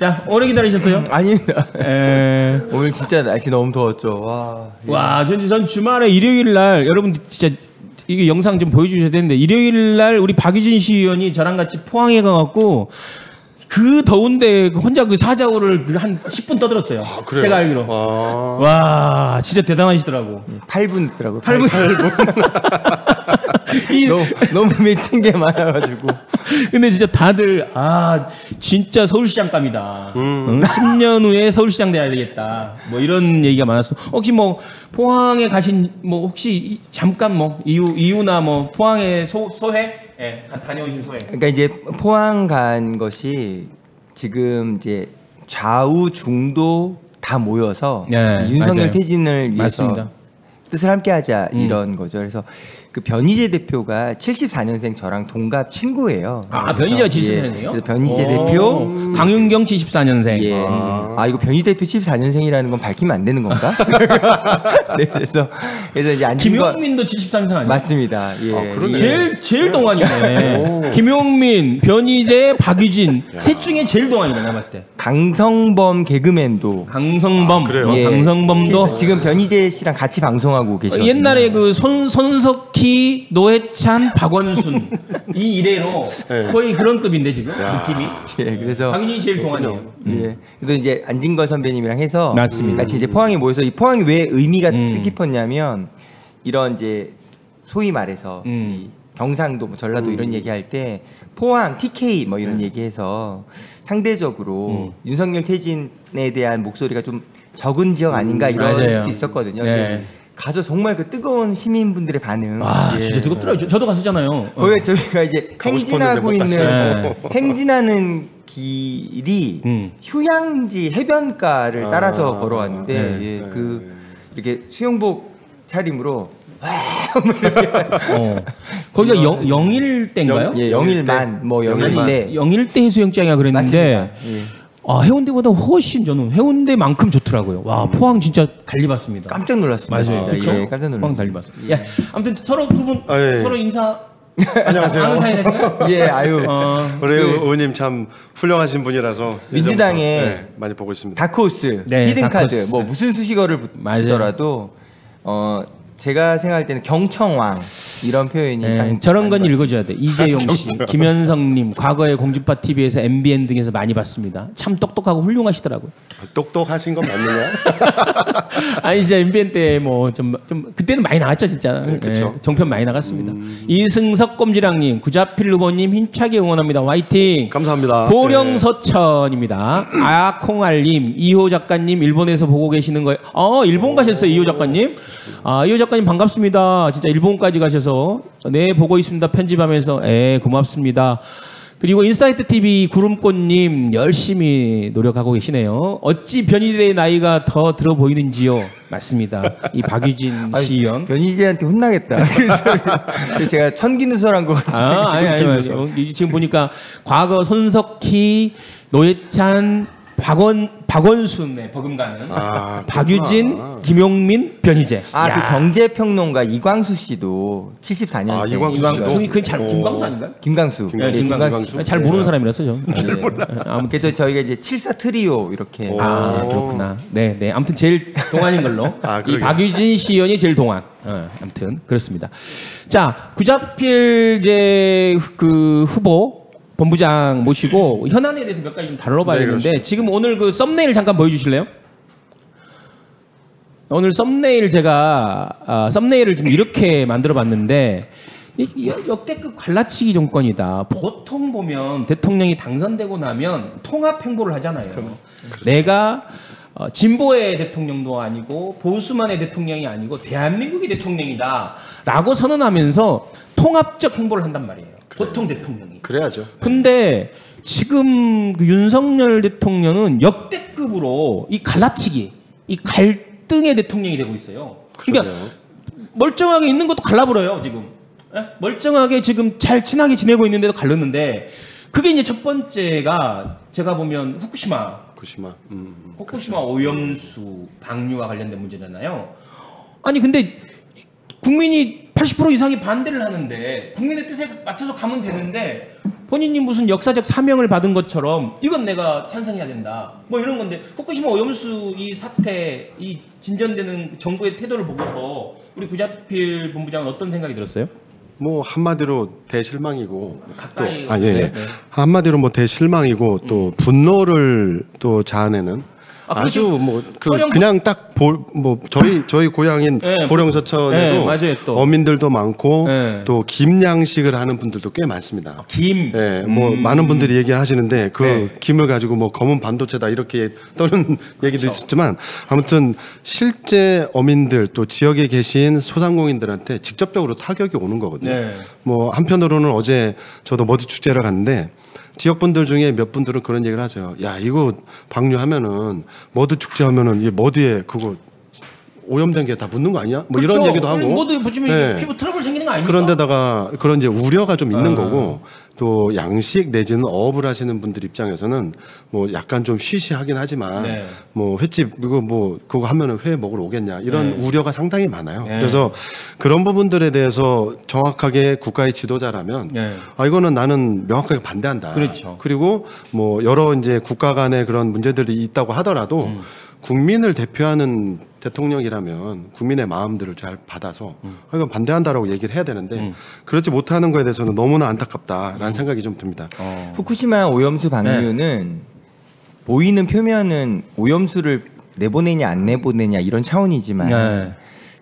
자, 오래 기다리셨어요? 아닙니다. 오늘 진짜 날씨 너무 더웠죠. 와, 전 주말에 일요일 날 여러분 진짜 이게 영상 좀 보여주셔야 되는데 일요일 날 우리 박유진 시의원이 저랑 같이 포항에 가갖고 그 더운데 혼자 그 사자우를 한 10분 떠들었어요. 아, 그래요? 제가 알기로. 와, 진짜 대단하시더라고. 8분 있더라고요. 8분. 너무 맺힌 게 많아가지고. 근데 진짜 다들 진짜 서울시장감이다. 10년 후에 서울시장 돼야 되겠다. 뭐 이런 얘기가 많았어. 혹시 뭐 포항에 가신 뭐 혹시 잠깐 뭐 이유나 뭐 포항에 소회? 예, 다녀오신 소회. 그러니까 이제 포항 간 것이 지금 이제 좌우 중도 다 모여서 윤석열 퇴진을 위해서 맞습니다. 뜻을 함께하자 이런 거죠. 그래서 그 변희재 대표가 74년생 저랑 동갑 친구예요. 변희재가 74년생이요? 그래서 변희재 대표, 강윤경 74년생. 예. 이거 변희재 대표 74년생이라는 건 밝히면 안 되는 건가? 네, 그래서 이제 김용민도 73년생 아니에요? 맞습니다. 예. 제일 동안이네. 김용민, 변희재, 박유진 셋 중에 제일 동안이네 나 봤을 때. 강성범 개그맨도. 강성범. 그래요? 예. 강성범도 지금 변희재 씨랑 같이 방송하고 계시거든요. 옛날에 그 손석희, 노회찬, 박원순 이 이래로 거의 그런 급인데 지금 느낌이. 예, 그래서 박윤희 제일 동안이에요. 예. 그래서 이제 안진걸 선배님이랑 해서 맞습니다. 같이 이제 포항에 모여서 이 포항이 왜 의미가 뜻깊었냐면 이런 이제 소위 말해서 이 경상도, 뭐 전라도 이런 얘기할 때 포항, TK 뭐 이런 얘기해서 상대적으로 윤석열 퇴진에 대한 목소리가 좀 적은 지역 아닌가 이럴 맞아요. 수 있었거든요. 네. 가서 정말 그 뜨거운 시민분들의 반응. 진짜 뜨겁더라고요. 저도 갔었잖아요. 거기 저희가 이제 행진하고 있는 행진하는 길이 휴양지 해변가를 따라서 걸어왔는데 이렇게 수영복 차림으로 거기가 영일대인가요? 예, 영일만 뭐 영일대 영일대 해수욕장이라 그랬는데 맞습니다. 해운대보다 훨씬 저는 해운대만큼 좋더라고요. 와, 포항 진짜 달리 봤습니다. 깜짝 놀랐습니다. 맞아요. 진짜. 그렇죠? 예, 깜짝 놀랐습니다. 포항 달리 봤습니다. 예. 아무튼 서로 두 분 서로 인사. 안녕하세요. 아는 사이 되세요? 예, 아유. 우리 의원님 참 훌륭하신 분이라서 민주당에 많이 보고 있습니다. 다크호스, 네, 히든카드, 다크호스. 뭐 무슨 수식어를 붙이더라도 제가 생각할 때는 경청왕 이런 표현이 딱 저런 건 읽어줘야 돼. 이재용 씨, 김현성님, 과거에 공주파 TV에서 MBN 등에서 많이 봤습니다. 참 똑똑하고 훌륭하시더라고요. 똑똑하신 건 맞느냐? 아니 진짜 MBN 때 뭐 좀 그때는 많이 나갔죠 진짜. 그쵸. 종편 많이 나갔습니다. 이승석 꼼지랑님, 구자필 후보님 힘차게 응원합니다. 화이팅. 감사합니다. 보령서천입니다. 아콩알님, 이호 작가님 일본에서 보고 계시는 거예요. 일본 가셨어요 이호 작가님. 이호 작가님 반갑습니다. 진짜 일본까지 가셔서 네 보고 있습니다. 편집하면서 고맙습니다. 그리고 인사이트 TV 구름꽃님 열심히 노력하고 계시네요. 어찌 변희재의 나이가 더 들어 보이는지요? 맞습니다. 이 박유진 시의원. 변희재한테 혼나겠다. 그래서 제가 천기누설한 것 같아요. 아니. 지금 보니까 과거 손석희, 노회찬, 박원순의 버금가는 박유진, 김용민, 변희재. 그 경제평론가 이광수 씨도 74년생. 이광수 그 김광수 아닌가요? 김광수. 김광수. 잘 모르는 사람이라서 저. 그래서 저희가 이제 74 트리오 이렇게. 그렇구나. 네. 아무튼 제일 동안인 걸로. 이 그러게요. 박유진 시의원이 제일 동안. 아무튼 그렇습니다. 자, 구자필 이제 그 후보. 본부장 모시고 현안에 대해서 몇 가지 좀 다뤄봐야겠는데 지금 오늘 그 썸네일 잠깐 보여주실래요? 오늘 썸네일 제가 썸네일을 좀 이렇게 만들어봤는데 역대급 갈라치기 정권이다. 보통 보면 대통령이 당선되고 나면 통합 행보를 하잖아요. 그렇죠. 내가 진보의 대통령도 아니고 보수만의 대통령이 아니고 대한민국의 대통령이다라고 선언하면서 통합적 행보를 한단 말이에요. 보통 대통령이. 그래야죠. 근데 지금 그 윤석열 대통령은 역대급으로 이 갈라치기, 이 갈등의 대통령이 되고 있어요. 그러니까 멀쩡하게 있는 것도 갈라버려요 지금. 멀쩡하게 지금 잘 친하게 지내고 있는데도 갈랐는데 그게 이제 첫 번째가 제가 보면 후쿠시마 오염수 방류와 관련된 문제잖아요. 아니 근데 국민이 80% 이상이 반대를 하는데 국민의 뜻에 맞춰서 가면 되는데 본인이 무슨 역사적 사명을 받은 것처럼 이건 내가 찬성해야 된다. 뭐 이런 건데 후쿠시마 오염수 이 사태, 이 진전되는 정부의 태도를 보고서 우리 구자필 본부장은 어떤 생각이 들었어요? 뭐 한마디로 대실망이고 가까이 또, 예, 네, 예. 네. 한마디로 뭐 대실망이고 또 분노를 또 자아내는 그렇죠. 아주 뭐 소령- 그냥 딱 뭐 저희 고향인 네, 보령서천에도 네, 맞아요, 또. 어민들도 많고 네. 또 김양식을 하는 분들도 꽤 많습니다. 김. 예, 뭐 많은 분들이 얘기하시는데 그 네. 김을 가지고 뭐 검은 반도체다 이렇게 떠는 얘기도 있지만 아무튼 실제 어민들 또 지역에 계신 소상공인들한테 직접적으로 타격이 오는 거거든요. 네. 뭐 한편으로는 어제 저도 머드 축제를 갔는데 지역 분들 중에 몇 분들은 그런 얘기를 하세요. 야 이거 방류하면은 머드 축제 하면은 이 머드에 그거 오염된 게 다 묻는 거 아니야? 뭐 이런 그렇죠. 얘기도 하고. 모두 붙이면 네. 피부 트러블 생기는 거 아닙니까? 그런데다가 그런 이제 우려가 좀 있는 거고 또 양식 내지는 어업을 하시는 분들 입장에서는 뭐 약간 좀 쉬쉬하긴 하지만 네. 뭐 횟집 이거 뭐 그거 하면은 회 먹으러 오겠냐 이런 네. 우려가 상당히 많아요. 네. 그래서 그런 부분들에 대해서 정확하게 국가의 지도자라면 네. 아 이거는 나는 명확하게 반대한다. 그렇죠. 그리고 뭐 여러 이제 국가 간의 그런 문제들이 있다고 하더라도 국민을 대표하는 대통령이라면 국민의 마음들을 잘 받아서 아, 이건 반대한다라고 얘기를 해야 되는데 그렇지 못하는 거에 대해서는 너무나 안타깝다라는 생각이 좀 듭니다. 후쿠시마 오염수 방류는 보이는 표면은 오염수를 내보내냐 안 내보내냐 이런 차원이지만 네.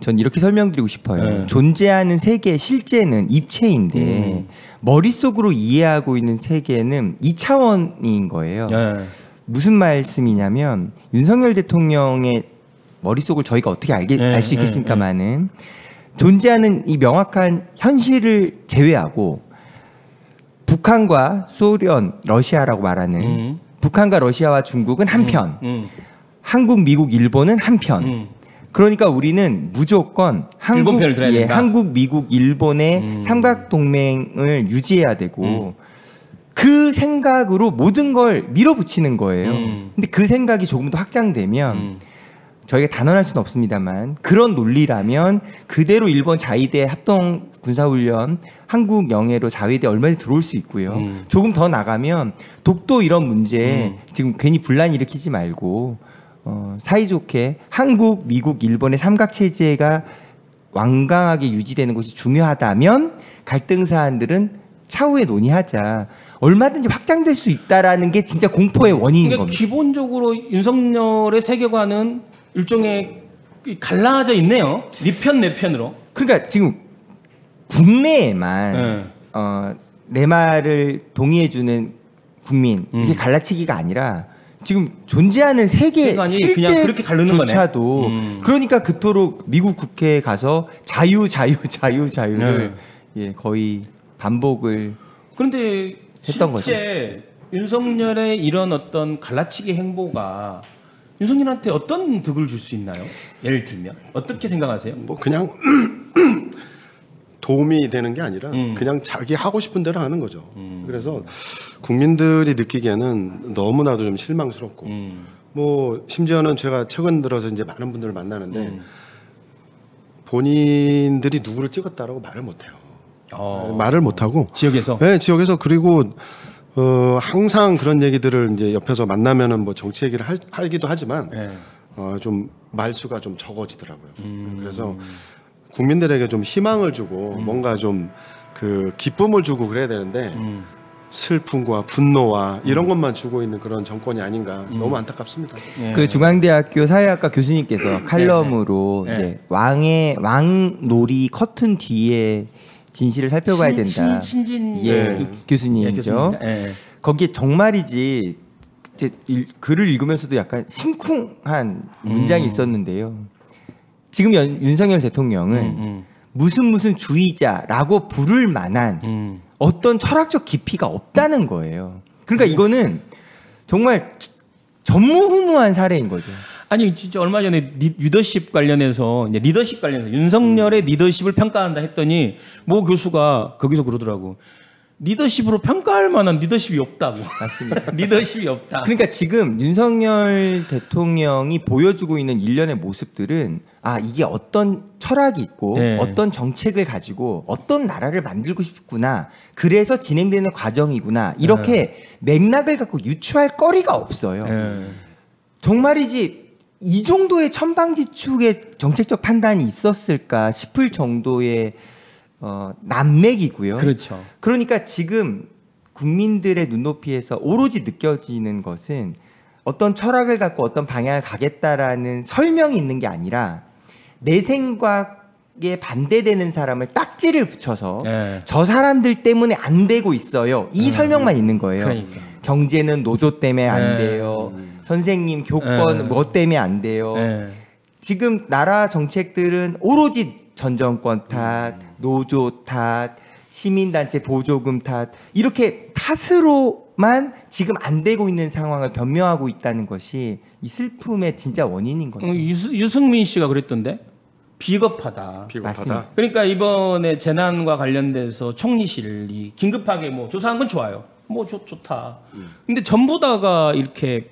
전 이렇게 설명드리고 싶어요. 네. 존재하는 세계 실제는 입체인데 머릿속으로 이해하고 있는 세계는 2차원인 거예요. 네. 무슨 말씀이냐면 윤석열 대통령의 머릿속을 저희가 어떻게 네, 알 수 있겠습니까마는 존재하는 이 명확한 현실을 제외하고 북한과 소련, 러시아라고 말하는 북한과 러시아와 중국은 한편, 한국, 미국, 일본은 한편. 그러니까 우리는 무조건 일본 편을 들어야 된다. 한국, 미국, 일본의 삼각 동맹을 유지해야 되고 그 생각으로 모든 걸 밀어붙이는 거예요. 근데 그 생각이 조금 더 확장되면 저희가 단언할 수는 없습니다만 그런 논리라면 그대로 일본 자위대 합동 군사훈련 한국 영해로 자위대 얼마든지 들어올 수 있고요. 조금 더 나가면 독도 이런 문제 지금 괜히 분란 일으키지 말고 사이좋게 한국, 미국, 일본의 삼각체제가 완강하게 유지되는 것이 중요하다면 갈등 사안들은 차후에 논의하자. 얼마든지 확장될 수 있다라는 게 진짜 공포의 원인인 그러니까 겁니다. 기본적으로 윤석열의 세계관은 일종의 갈라져 있네요. 네 편 내 편으로. 그러니까 지금 국내에만 네. 내 말을 동의해주는 국민 이게 갈라치기가 아니라 지금 존재하는 세계 세계관이 그냥 그렇게 가르는 거네. 실제조차도 그러니까 그토록 미국 국회에 가서 자유를 예, 거의 반복을 그런데 했던 실제 윤석열의 이런 어떤 갈라치기 행보가 윤석열한테 어떤 득을 줄 수 있나요? 예를 들면 어떻게 생각하세요? 뭐 그냥 도움이 되는 게 아니라 그냥 자기 하고 싶은 대로 하는 거죠. 그래서 국민들이 느끼기에는 너무나도 좀 실망스럽고 뭐 심지어는 제가 최근 들어서 이제 많은 분들을 만나는데 본인들이 누구를 찍었다라고 말을 못해요. 말을 못하고 지역에서 네, 지역에서 그리고 항상 그런 얘기들을 이제 옆에서 만나면은 뭐 정치 얘기를 하기도 하지만 네. 좀 말수가 좀 적어지더라고요. 그래서 국민들에게 좀 희망을 주고 뭔가 좀 그 기쁨을 주고 그래야 되는데 슬픔과 분노와 이런 것만 주고 있는 그런 정권이 아닌가 너무 안타깝습니다. 네. 그 중앙대학교 사회학과 교수님께서 칼럼으로 네. 이제 왕놀이 커튼 뒤에 진실을 살펴봐야 된다. 신진 예, 교수님이죠. 교수님입니다. 예. 거기에 정말이지 글을 읽으면서도 약간 심쿵한 문장이 있었는데요. 지금 윤석열 대통령은 무슨 주의자라고 부를 만한 어떤 철학적 깊이가 없다는 거예요. 그러니까 이거는 정말 전무후무한 사례인 거죠. 아니 진짜 얼마 전에 리더십 관련해서 이제 리더십 관련해서 윤석열의 리더십을 평가한다 했더니 모 교수가 거기서 그러더라고. 리더십으로 평가할 만한 리더십이 없다고. 맞습니다. 리더십이 없다. 그러니까 지금 윤석열 대통령이 보여주고 있는 일련의 모습들은 이게 어떤 철학이 있고 네. 어떤 정책을 가지고 어떤 나라를 만들고 싶구나. 그래서 진행되는 과정이구나. 이렇게 맥락을 갖고 유추할 거리가 없어요. 정말이지 이 정도의 천방지축의 정책적 판단이 있었을까 싶을 정도의 난맥이고요. 그렇죠. 그러니까 지금 국민들의 눈높이에서 오로지 느껴지는 것은 어떤 철학을 갖고 어떤 방향을 가겠다라는 설명이 있는 게 아니라 내 생각에 반대되는 사람을 딱지를 붙여서 네. 저 사람들 때문에 안 되고 있어요. 이 설명만 있는 거예요. 그러니까. 경제는 노조 때문에 안 네. 돼요. 선생님 교권 네. 뭐 때문에 안 돼요. 네. 지금 나라 정책들은 오로지 전 정권 탓, 노조 탓, 시민단체 보조금 탓 이렇게 탓으로만 지금 안 되고 있는 상황을 변명하고 있다는 것이 이 슬픔의 진짜 원인인 거죠. 유승민 씨가 그랬던데 비겁하다. 맞습니다. 그러니까 이번에 재난과 관련돼서 총리실이 긴급하게 뭐 조사한 건 좋아요. 뭐 좋다. 근데 전부 다가 이렇게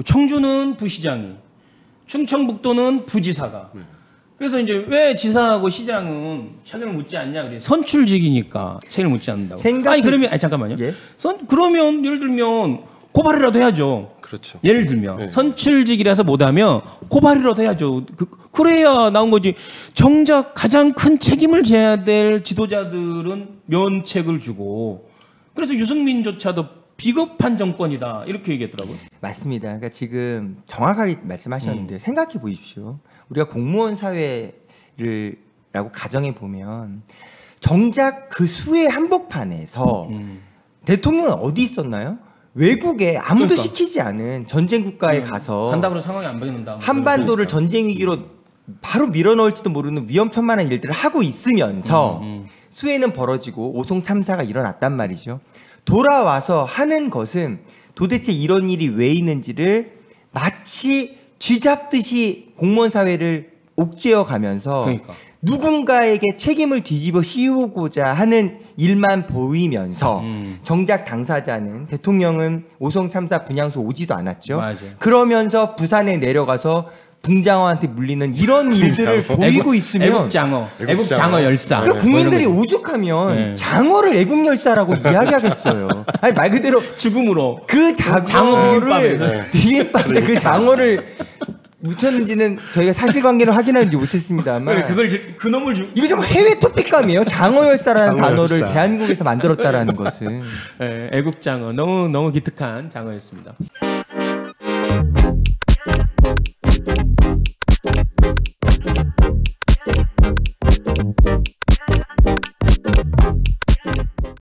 청주는 부시장이, 충청북도는 부지사가. 그래서 이제 왜 지사하고 시장은 책임을 묻지 않냐 그래. 선출직이니까 책임을 묻지 않는다고. 그러면 잠깐만요. 예? 그러면 예를 들면 고발이라도 해야죠. 그렇죠. 예를 들면 네. 선출직이라서 못하면 고발이라도 해야죠. 그래야 나온 거지. 정작 가장 큰 책임을 져야 될 지도자들은 면책을 주고 그래서 유승민조차도 비겁한 정권이다 이렇게 얘기했더라고요. 맞습니다. 그러니까 지금 정확하게 말씀하셨는데 생각해 보십시오. 우리가 공무원 사회라고 가정해 보면 정작 그 수의 한복판에서 대통령은 어디 있었나요? 외국에 아무도 그러니까. 시키지 않은 전쟁 국가에 가서 한다고 상황이 안 바뀌는다. 한반도를 전쟁 위기로 바로 밀어넣을지도 모르는 위험천만한 일들을 하고 있으면서 수해는 벌어지고 오송 참사가 일어났단 말이죠. 돌아와서 하는 것은 도대체 이런 일이 왜 있는지를 마치 쥐잡듯이 공무원 사회를 옥죄어 가면서 그러니까. 누군가에게 책임을 뒤집어 씌우고자 하는 일만 보이면서 정작 당사자는 대통령은 오송 참사 분향소 오지도 않았죠. 맞아요. 그러면서 부산에 내려가서 붕장어한테 물리는 이런 일들을 보이고 있으면 애국장어 열사. 그 국민들이 뭐 이런 오죽하면 네. 장어를 애국열사라고 이야기하겠어요. 아니 말 그대로 거. 죽음으로 그 장어를 비빔밥에서. 비빔밥에 그 장어를 묻혔는지는 저희가 사실관계를 확인하는지 못했습니다만 그놈을 이거 좀 해외 토픽감이에요. 장어열사라는 장어열사. 단어를 대한민국에서 만들었다라는 것은. 애국장어 너무 기특한 장어였습니다.